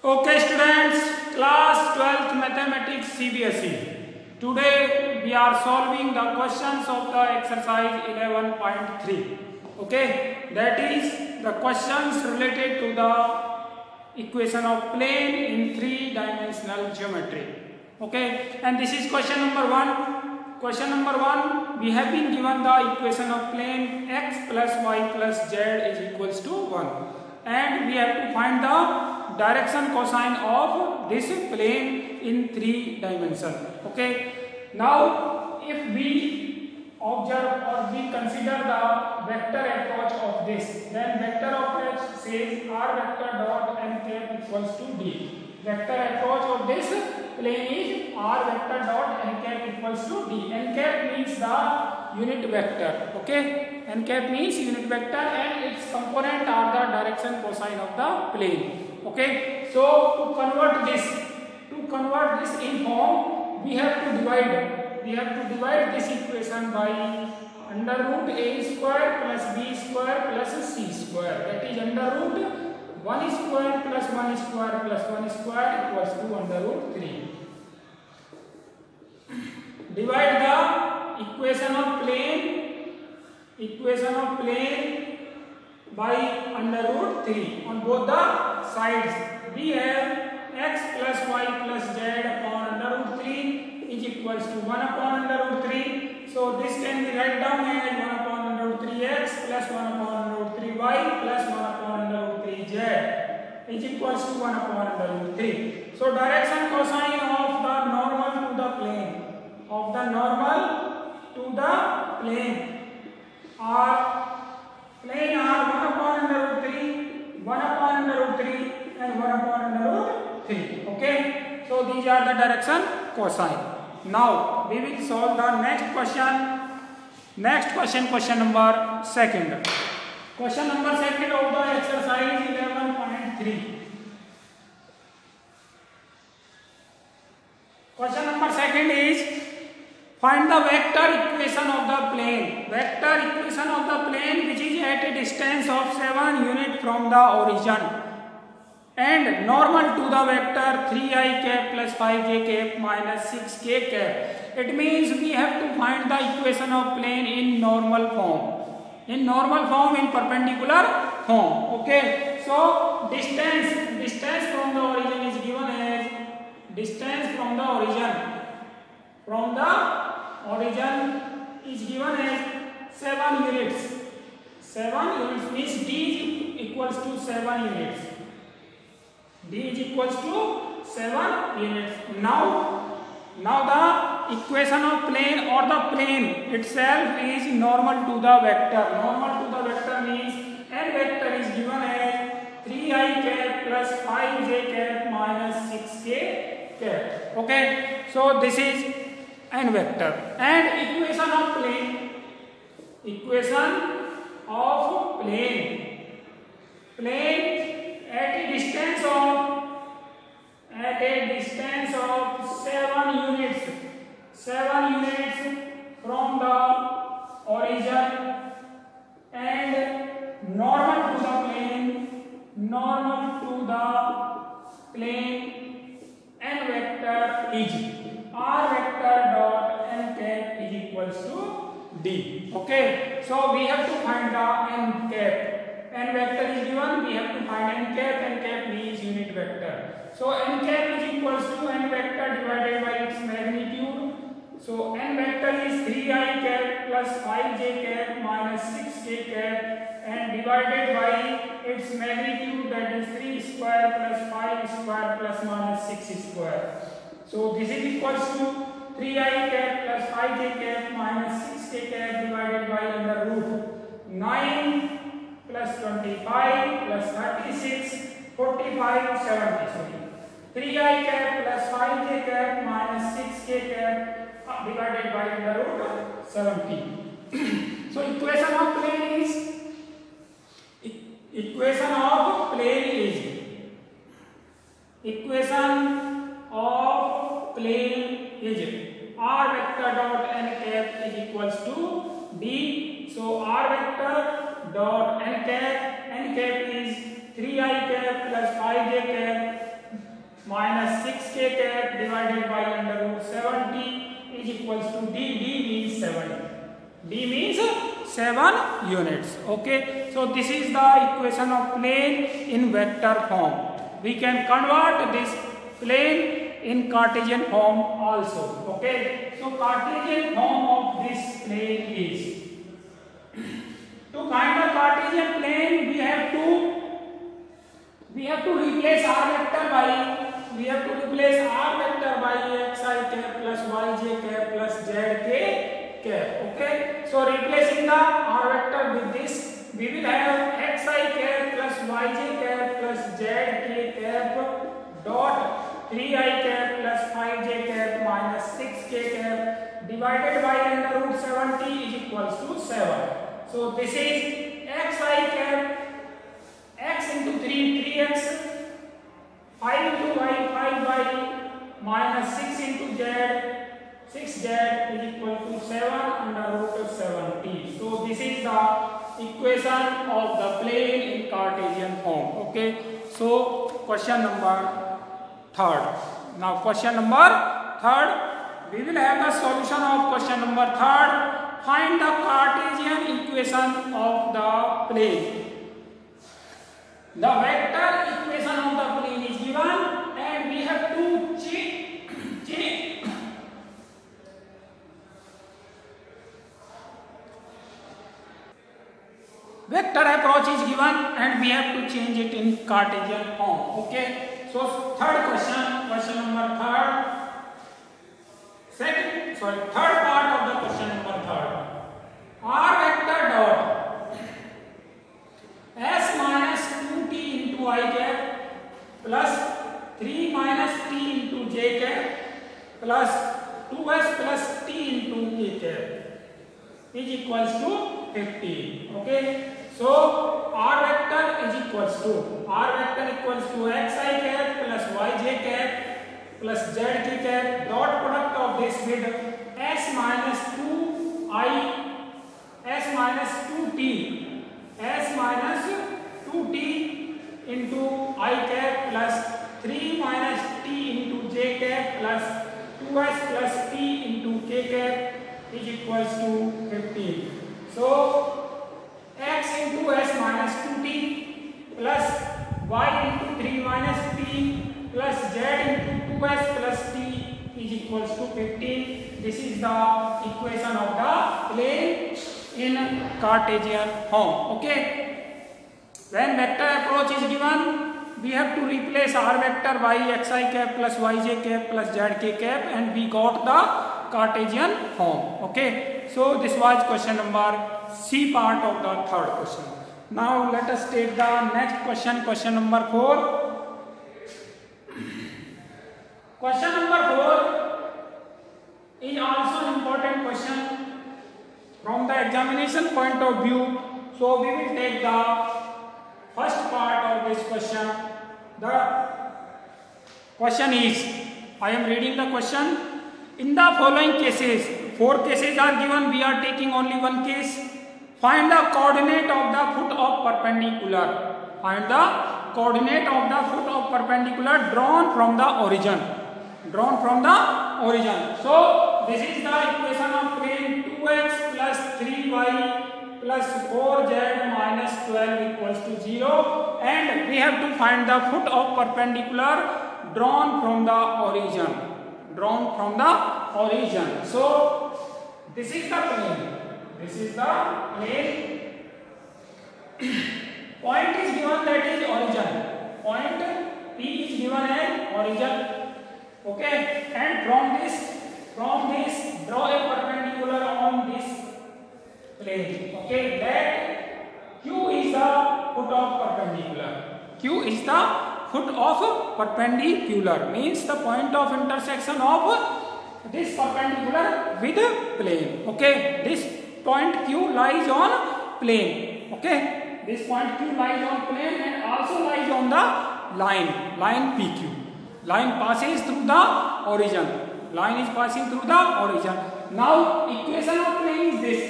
Okay students, class 12th mathematics CBSE. Today we are solving the questions of the exercise 11.3. Okay, that is the questions related to the equation of plane in three-dimensional geometry. Okay, and this is question number 1. Question number 1, we have been given the equation of plane x plus y plus z is equals to 1. And we have to find the direction cosine of this plane in 3 dimensions. Okay. Now, if we observe or we consider the vector approach of this, then vector approach says r vector dot n cap equals to d. Vector approach of this plane is r vector dot n cap equals to d. N cap means the unit vector. Okay. N cap means unit vector and its component are the direction cosine of the plane. Okay, so to convert this in form, we have to divide this equation by under root a square plus b square plus c square. That is under root 1 square plus 1 square plus 1 square equals to under root 3. Divide the equation of plane by under root 3 on both the sides. We have x plus y plus z upon under root 3 is equals to 1 upon under root 3. So this can be written down as 1 upon under root 3x plus 1 upon under root 3y plus 1 upon under root 3z is equals to 1 upon under root 3. So direction cosine of the normal to the plane are 1 upon under root 3, 1 upon under root 3 and 1 upon under root 3. Okay. So these are the direction cosine. Now we will solve the next question. Question number 2. Question number 2 of the exercise 11.3. Question number 2 is find the vector equation of the plane. Vector equation of the plane which is at a distance of 7 units from the origin and normal to the vector 3i cap plus 5j cap minus 6k cap. It means we have to find the equation of plane in normal form. In perpendicular form. Okay. So distance from the origin is given as is given as 7 units. 7 units means d is equals to 7 units. Now the equation of plane or the plane itself is normal to the vector. Normal to the vector means n vector is given as 3i cap plus 5j cap minus 6k cap. Okay. So this is n vector and equation of plane at a distance of 7 units from the origin and normal to the plane n vector is r vector dot n cap is equals to d. Okay, so we have to find the n cap. N vector is given, we have to find n cap. N cap means unit vector. So n cap is equals to n vector divided by its magnitude. So n vector is 3i cap plus 5j cap minus 6k cap and divided by its magnitude, that is 3 square plus 5 square plus minus 6 square. So this is equals to 3i cap plus 5j cap minus 6k cap divided by under root 9 plus 25 plus 36 45 70. 3i cap plus 5j cap minus 6k cap divided by under root 70. So equation of plane is r vector dot n cap is equals to d. So r vector dot n cap is 3i cap plus 5j cap 6k cap divided by under root 70 is equals to d. D means 7. D means 7 units. Okay, so this is the equation of plane in vector form. We can convert this plane in Cartesian form also. Okay, so Cartesian form of this plane is, to find the Cartesian plane we have to replace r vector by xi cap plus yj cap plus zk cap. Okay, so replacing the r vector with this, we will have xi cap plus yj cap plus zk cap dot 3i cap plus 5j cap minus 6k cap divided by under root 70 is equals to 7. So this is xi cap, x into 3x, 5 into y, 5y, minus 6 into z, 6z is equal to 7 under root 70. So this is the equation of the plane in Cartesian form. Okay, so question number 3rd. Now question number 3rd, we will have the solution of question number 3rd. Find the Cartesian equation of the plane. The vector equation of the plane is given and we have to check. Vector approach is given and we have to change it in Cartesian form. Okay, so third question number 3rd. Third part of the question number 3rd. R vector dot s minus 2t into I cap plus 3 minus t into j cap plus 2s plus t into k cap is equals to 15. Okay, so r vector equals to xi cap plus yj cap plus zk cap dot product of this with s minus 2t into I cap plus 3 minus t into j cap plus 2s plus t into k cap is equals to 15. So x into s minus 2t plus y into 3 minus t plus z into 2s plus t is equals to 15. This is the equation of the plane in Cartesian form. Okay, when vector approach is given, we have to replace r vector by xi cap plus yj cap plus zk cap and we got the Cartesian form. Okay, so this was question number C part of the 3rd question. Now let us take the next question number 4. Question number 4 is also an important question from the examination point of view. So we will take the first part of this question. The question is, I am reading the question. In the following cases, 4 cases are given, we are taking only one case. Find the coordinate of the foot of perpendicular. Find the coordinate of the foot of perpendicular drawn from the origin. So this is the equation of plane 2x plus 3y plus 4z minus 12 equals to 0, and we have to find the foot of perpendicular drawn from the origin. So this is the plane. Point is given, that is origin. Point P is given as origin. Okay, and from this draw a perpendicular on this plane. Okay, that Q is the foot of perpendicular. Means the point of intersection of this perpendicular with plane. Okay, this point Q lies on plane. Okay, this point Q lies on plane and also lies on the line PQ. Line passes through the origin. Now equation of plane is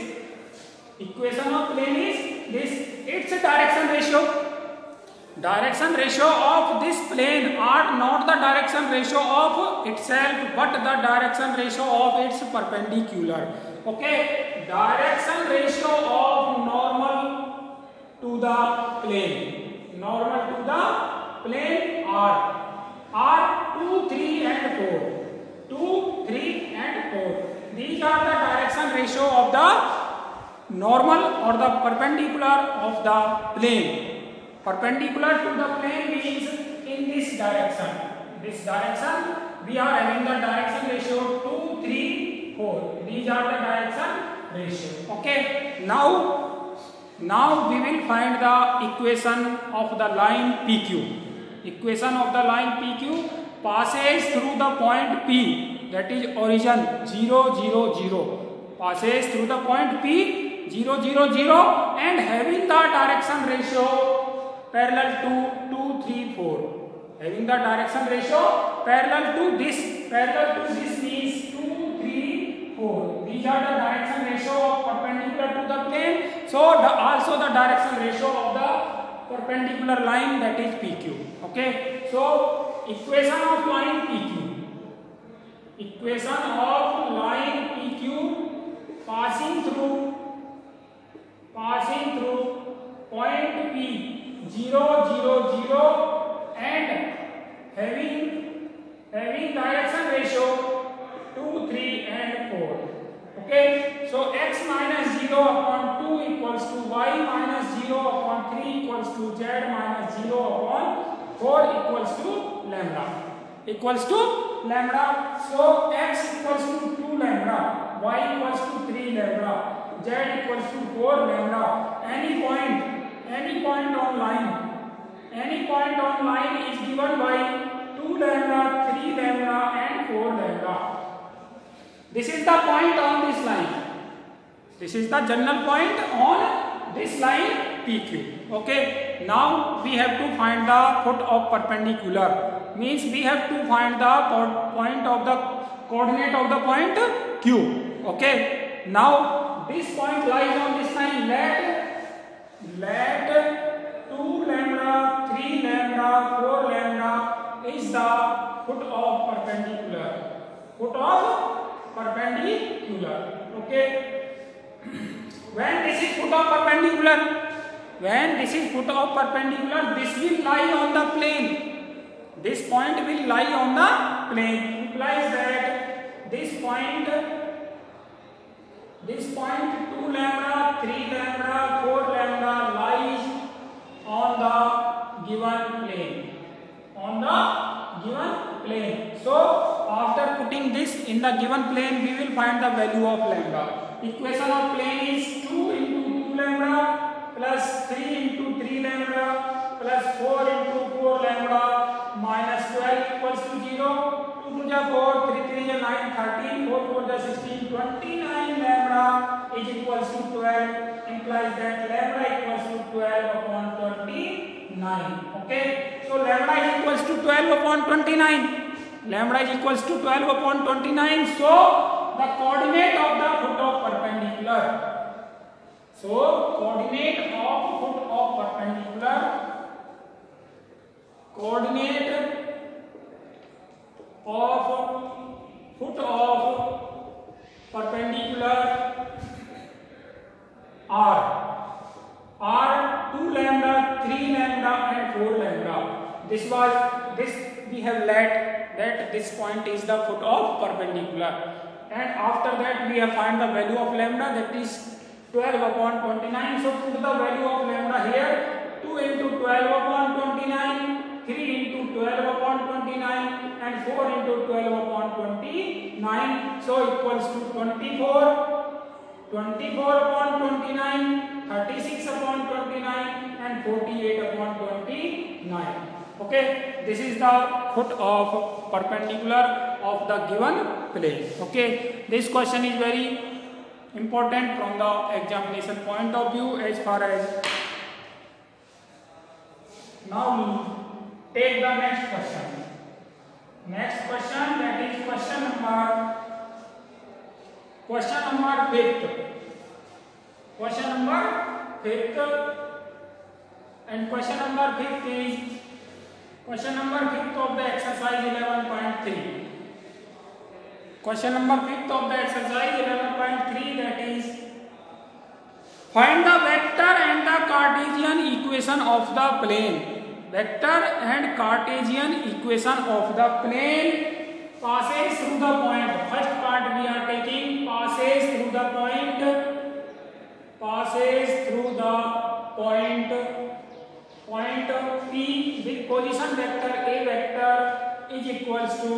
this. Its direction ratio. Direction ratio of this plane are not the direction ratio of itself but the direction ratio of its perpendicular. Okay, direction ratio of normal to the plane. Normal to the plane are 2, 3 and 4. 2, 3 and 4. These are the direction ratio of the normal or the perpendicular of the plane. Perpendicular to the plane means in this direction. This direction we are having the direction ratio 2, 3, 4. These are the direction ratio. Okay. Now we will find the equation of the line PQ. Equation of the line PQ passes through the point P, that is origin 0, 0, 0. Passes through the point P 0, 0, 0 and having the direction ratio parallel to 2, 3, 4. Having the direction ratio parallel to this. Parallel to this means 2, 3, 4. These are the direction ratio of perpendicular to the plane. So also the direction ratio of the perpendicular line, that is PQ. Okay. So equation of line PQ. Equation of line PQ passing through point P 0, 0, 0 and having direction ratio 2, 3 and 4. Okay, so x minus 0 upon 2 equals to y minus 0 upon 3 equals to z minus 0 upon 4 equals to lambda. Equals to lambda. So x equals to 2 lambda, y equals to 3 lambda, z equals to 4 lambda. Any point on line is given by 2 lambda, 3 lambda and 4 lambda. This is the point on this line. This is the general point on this line PQ. Okay. Now we have to find the foot of perpendicular. Means we have to find the point of the coordinate of the point Q. Okay. Now this point lies on this line. Let 2 lambda, 3 lambda, 4 lambda is the foot of perpendicular. Foot of perpendicular. Okay. When this is foot of perpendicular, this will lie on the plane. This point will lie on the plane. Implies that this point 2 lambda, 3 lambda, 4 lambda lies on the given plane. So after putting this in the given plane, we will find the value of lambda. Equation of plane is 2 into 2 lambda plus 3 into 3 lambda plus 4 into 4 lambda minus 12 equals to 0. 2 to the 4, 3 3 is 9, 13, 4 4 is 16, 29 lambda is equals to 12. Implies that lambda equals to 12 upon 29. Okay. So lambda is equals to 12 upon 29. Lambda is equals to 12 upon 29. So the coordinate of the foot of perpendicular. So coordinate of foot of perpendicular. Coordinate of foot of perpendicular are 2 lambda, 3 lambda and 4 lambda. This we have let that this point is the foot of perpendicular. And after that we have find the value of lambda, that is 12 upon 29. So put the value of lambda here. 2 into 12 upon 29, 3 into 12 upon 29 and 4 into 12 upon 29. So equals to 24 upon 29, 36 upon 29 and 48 upon 29. Okay, this is the foot of perpendicular of the given plane. Okay, this question is very important from the examination point of view. As far as now, take the next question. Next question, that is question number 5th. Question number 5th. And question number 5 is question number 5 of the exercise 11.3. Question number 5 of the exercise 11.3, that is find the vector and the Cartesian equation of the plane. Vector and Cartesian equation of the plane passes through the point. First part we are taking passes through the point. Passes through the point P with position vector A vector is equals to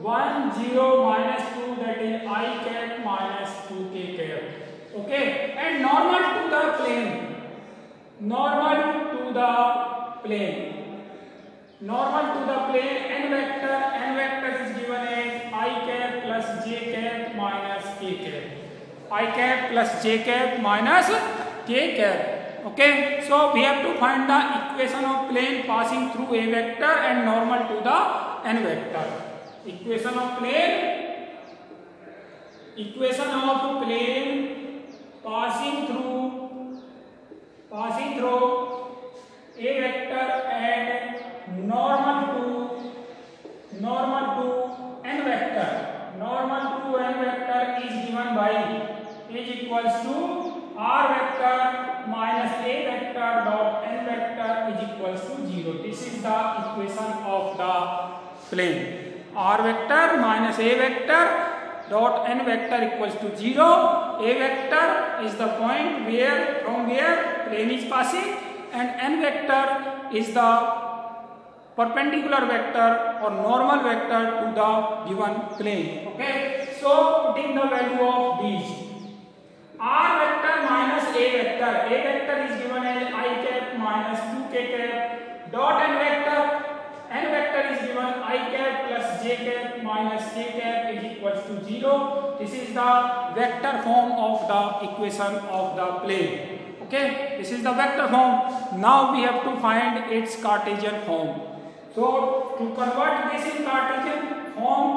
1, 0, minus 2, that is I cap minus 2k cap. Okay, and normal to the plane. Normal to the plane. Normal to the plane. N vector is given as I cap plus j cap minus k cap. I cap plus j cap minus k cap. Okay, so we have to find the equation of plane passing through a vector and normal to the n vector. Equation of plane passing through a vector and normal to n vector. Normal to n vector is given by is equals to r vector minus a vector dot n vector is equals to 0. This is the equation of the plane. R vector minus a vector dot n vector equals to 0. A vector is the point from where plane is passing, and n vector is the perpendicular vector or normal vector to the given plane. Okay, so putting the value of these. R vector minus a vector is given as I cap minus 2k cap dot n vector is given I cap plus j cap minus k cap is equals to 0. This is the vector form of the equation of the plane. Okay, this is the vector form. Now we have to find its Cartesian form. So to convert this in Cartesian form,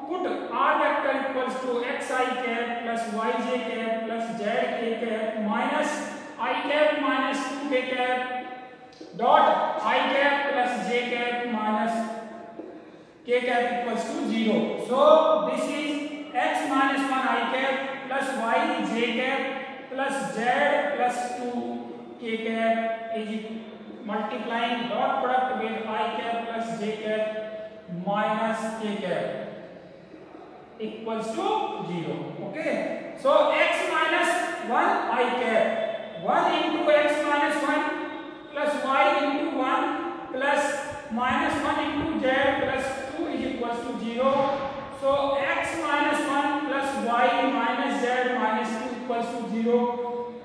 put r vector equals to xi cap plus yj cap plus zk cap minus I cap minus 2k cap dot I cap plus j cap minus k cap equals to 0. So this is x minus 1 I cap plus y j cap plus z plus 2 k cap is multiplying dot product with I cap plus j cap minus k cap equals to 0. Okay, so x minus 1 I cap 1 into x minus 1 plus y into 1 plus minus 1 into z plus 2 is equals to 0. So x minus 1 plus y minus z minus 2 equals to 0.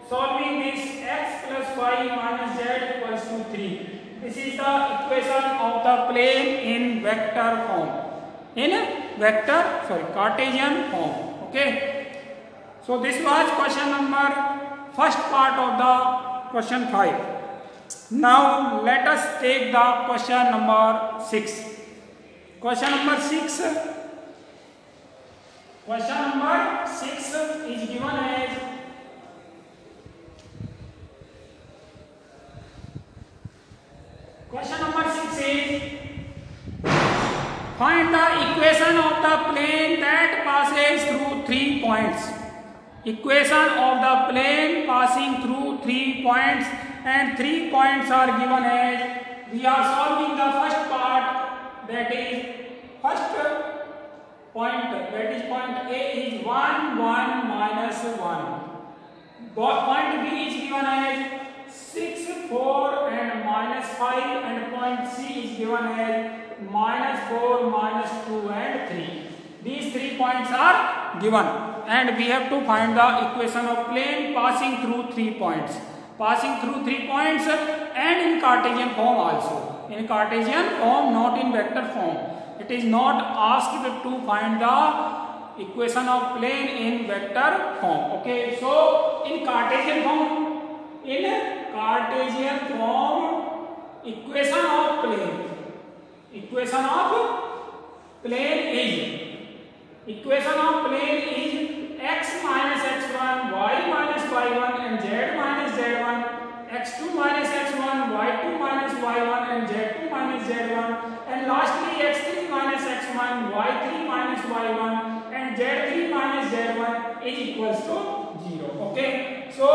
Solving this, x plus y minus z equals to 3. This is the equation of the plane in vector form. Cartesian form. Okay. So this was question number first part of the question 5. Now let us take the question number 6. Question number 6 is given as question number 6 is find the equation of the plane that passes through 3 points. Equation of the plane passing through 3 points, and 3 points are given as, we are solving the first part, that is first point, that is point A is 1, 1, minus 1. Point B is given as 6, 4 and minus 5, and point C is given as minus 4, minus 2 and 3. These 3 points are given, and we have to find the equation of plane passing through 3 points. Passing through 3 points and in Cartesian form also. In Cartesian form, not in vector form. It is not asked to find the equation of plane in vector form. Okay, so in Cartesian form, equation of plane is x minus x1, y minus y1 and z minus z1, x2 minus x1, y2 z1, and lastly x3 minus x1, y3 minus y1, and z3 minus z1 is equals to 0. Okay, so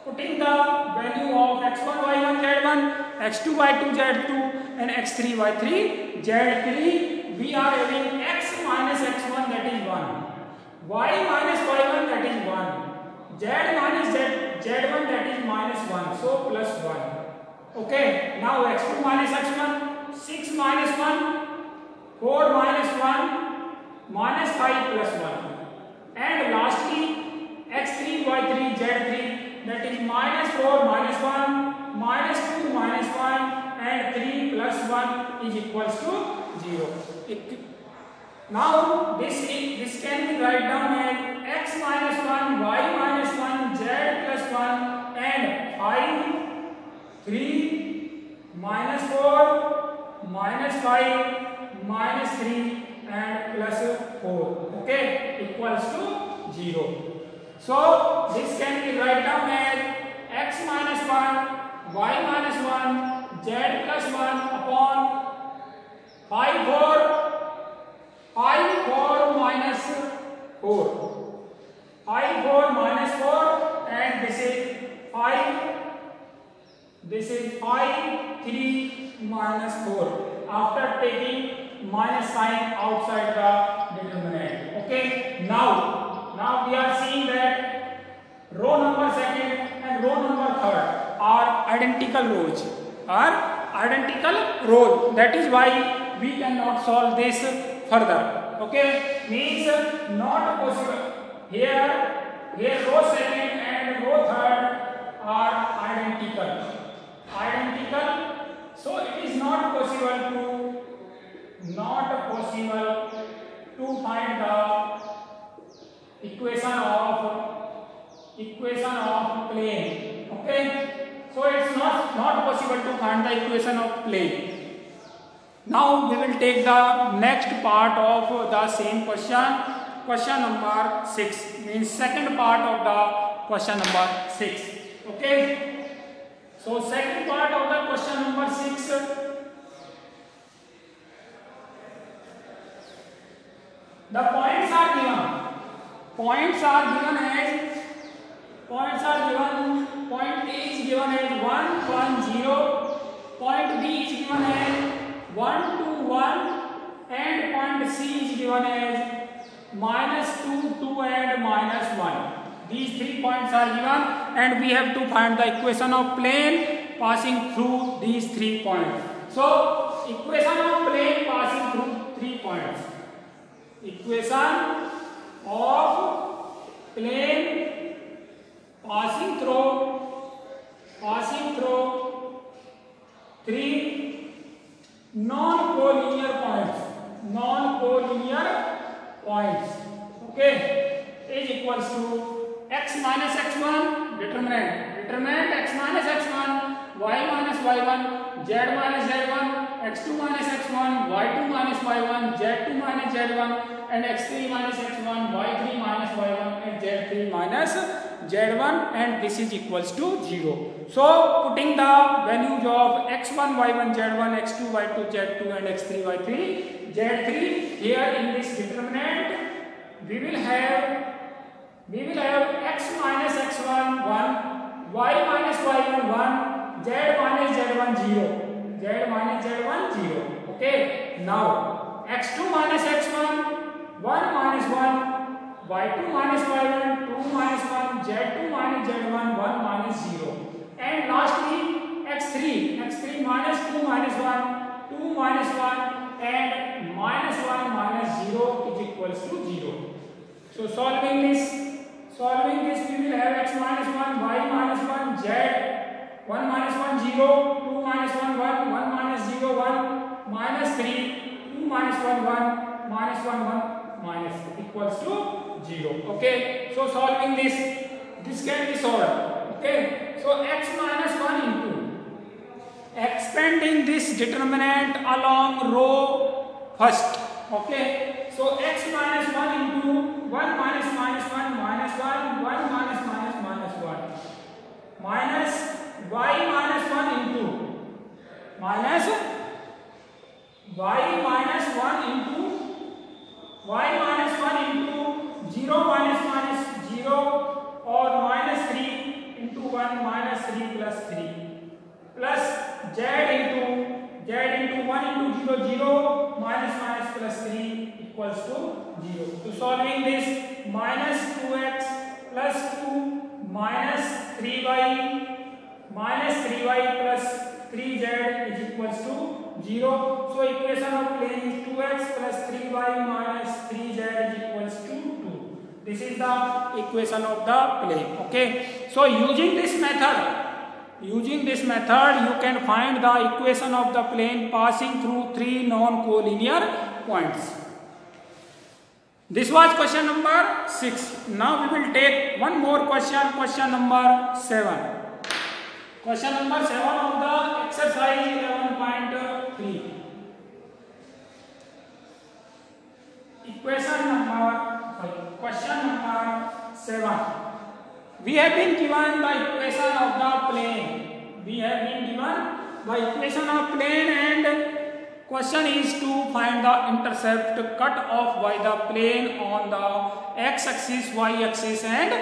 putting the value of x1 y1 z1, x2 y2 z2, and x3 y3 z3, we are having x minus x1, that is 1, y minus y1, that is 1, z minus z1, that is minus 1, so plus 1. Okay, now x2 minus x1, 6 minus 1, 4 minus 1, minus 5 plus 1, and lastly x3 y3 z3, that is minus 4 minus 1, minus 2 minus 1, and 3 plus 1 is equals to 0. Now this can be write down as x minus 1, y minus 1, z plus 1, and 5, 3, minus 4, minus 5, minus 3, and plus 4. Okay, equals to 0. So this can be write down as x minus 1, y minus 1, z plus 1 upon 5, 4 minus 4. 5, 4 minus 4, and this is 5. This is 5, 3 minus 4. After taking minus sign outside the determinant. Okay. Now we are seeing that row number second and row number third are identical rows. That is why we cannot solve this further. Okay. Means not possible. Here row second and row third are identical. So it is not possible to find the equation of plane. Okay, so it's not possible to find the equation of plane. Now we will take the next part of the same question number 6, means second part of the question number 6. Okay, so second part of the question number 6, the points are given. Point A is given as 1, 1, 0. Point B is given as 1, 2, 1, and point C is given as minus 2, 2, and minus 1. These 3 points are given, and we have to find the equation of plane passing through these 3 points. So equation of plane passing through 3 points. Equation of plane passing through 3 non-collinear points. Okay, is equals to x minus x1, determinant x minus x1, y minus y1, z minus z1, x2 minus x1, y2 minus y1, z2 minus z1, and x3 minus x1, y3 minus y1, and z3 minus z1, and this is equals to 0. So putting the values of x1 y1 z1, x2 y2 z2, and x3 y3 z3 here in this determinant, we will have x minus x1 1, y minus y1 1, z minus z1 0. Okay, now x2 minus x1 1 minus 1, y2 minus y1 2 minus 1, z2 minus z1 1 minus 0, and lastly x3 minus 2 minus 1 2 minus 1, and minus 1 minus 0 is equals to 0. So solving this we will have x minus 1, y minus 1, z 1 minus 1 0, 2 minus 1 1, 1 minus 0 1, minus 3, 2 minus 1 1, minus 1 1, minus equals to 0. Okay, so solving this can be solved. Okay, so x minus 1 into expanding this determinant along row first. Okay, so x minus 1 into 1 minus minus 1 minus 1 1 minus minus minus 1 minus y minus 1 into minus y minus 1 into 0 minus 0 or minus 3 into 1 minus 3 plus 3 plus z into 1 into 0 minus plus 3 equals to 0. So solving this, minus 2x plus 2 minus 3y plus 3z is equals to 0. So equation of plane is 2x plus 3y minus 3z is equals to 2. This is the equation of the plane. Okay. So using this method you can find the equation of the plane passing through 3 non-collinear points. This was question number 6. Now we will take one more question, question number 7. Question number 7 of the exercise 11.3. Question number 7. We have been given the equation of the plane. And question is to find the intercept cut off by the plane on the x-axis, y-axis and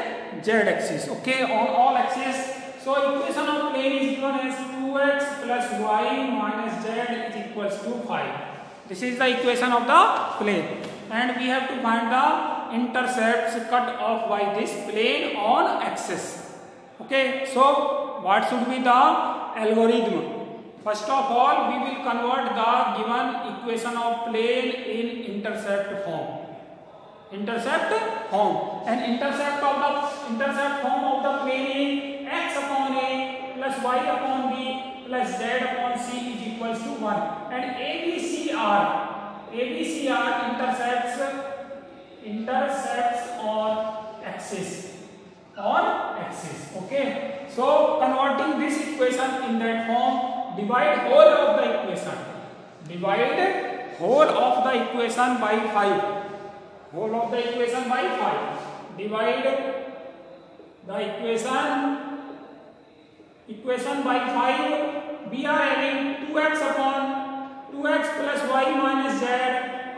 z-axis. Okay, on all axes. So equation of plane is given as 2x plus y minus z is equals to 5. This is the equation of the plane. And we have to find the intercepts cut off by this plane on axis. Okay, so what should be the algorithm? First of all, we will convert the given equation of plane in intercept form. And intercept form of the plane is x upon a plus y upon b plus z upon c is equals to 1. And ABCR intercepts on axis. Okay, so converting this equation in that form, divide whole of the equation by 5. Divide the equation by 5. We are having 2x plus y minus z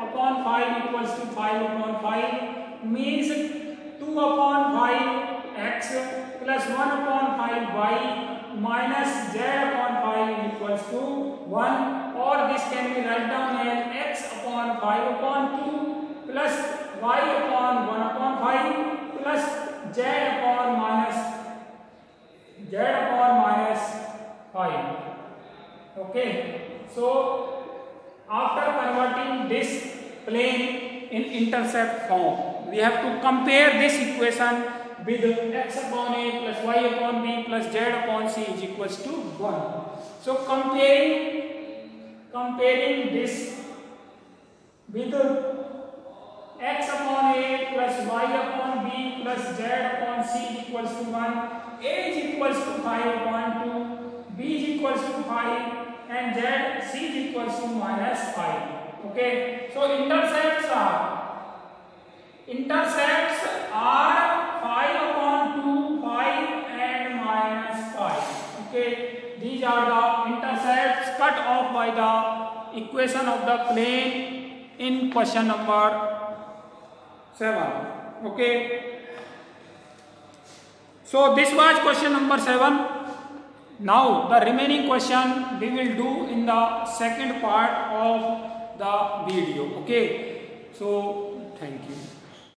upon 5 equals to 5 upon 5, means 2 upon 5 x plus 1 upon 5 y minus z upon 5 equals to 1, or this can be written down as x upon 5 upon 2 plus y upon 1 upon 5 plus z upon minus 5. Okay, so after converting this plane in intercept form, we have to compare this equation with x upon a plus y upon b plus z upon c is equals to 1. So comparing this with x upon a plus y upon b plus z upon c equals to 1, a is equals to 5 upon 2, b is equals to 5 and c is equals to minus 5. Okay, so intercepts are 5 upon 2, 5 and minus 5. Okay, these are the intercepts cut off by the equation of the plane in question number 7. Okay, so this was question number 7. Now the remaining question we will do in the second part of the video. Okay, so thank you.